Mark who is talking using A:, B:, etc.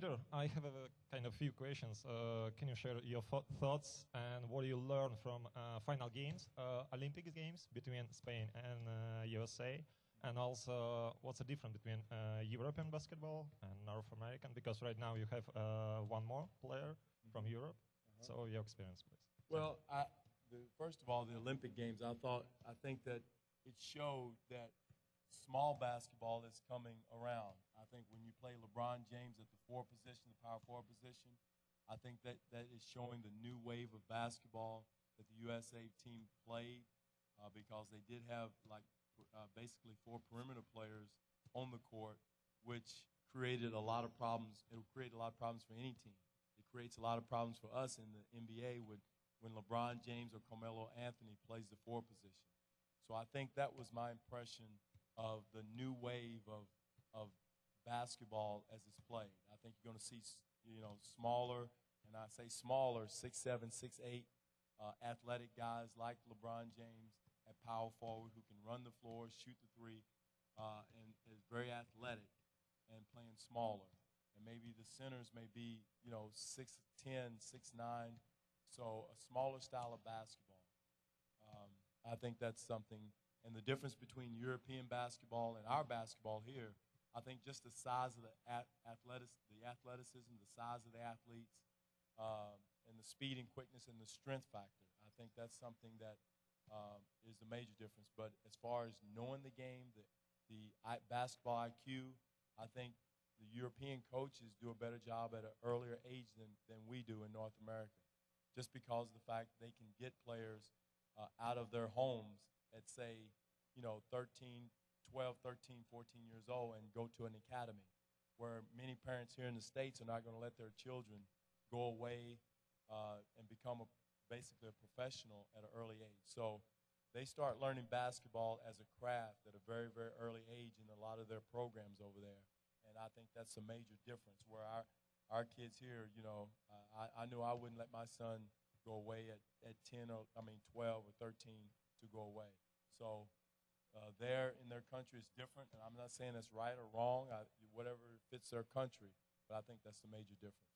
A: Peter, I have a kind of few questions. Can you share your thoughts and what you learned from final games, Olympic games between Spain and USA? And also, what's the difference between European basketball and North American? Because right now you have one more player from Europe. So your experience, please.
B: Well, first of all, the Olympic Games, I think that it showed that small basketball is coming around. I think when you play LeBron James at the forward position, the power forward position, I think that is showing the new wave of basketball that the USA team played because they did have basically 4 perimeter players on the court, which created a lot of problems. It will create a lot of problems for any team. It creates a lot of problems for us in the NBA when LeBron James or Carmelo Anthony plays the forward position. So I think that was my impression of the new wave of basketball as it's played. I think you're going to see, smaller, and I say smaller, 6'7", 6'8", athletic guys like LeBron James at power forward who can run the floor, shoot the three, and is very athletic and playing smaller. And maybe the centers may be, 6'10", 6'9", so a smaller style of basketball. I think that's something. And the difference between European basketball and our basketball here, I think just the size of the athleticism, the size of the athletes, and the speed and quickness and the strength factor. I think that's something that is the major difference. But as far as knowing the game, the basketball IQ, I think the European coaches do a better job at an earlier age than we do in North America, just because of the fact they can get players out of their homes at, say, 12, 13, 14 years old and go to an academy, where many parents here in the States are not going to let their children go away and become basically a professional at an early age. So they start learning basketball as a craft at a very, very early age in a lot of their programs over there. And I think that's a major difference, where our kids here, I knew I wouldn't let my son go away at 12 or 13 to go away. So there in their country is different, and I'm not saying that's right or wrong, whatever fits their country, but I think that's the major difference.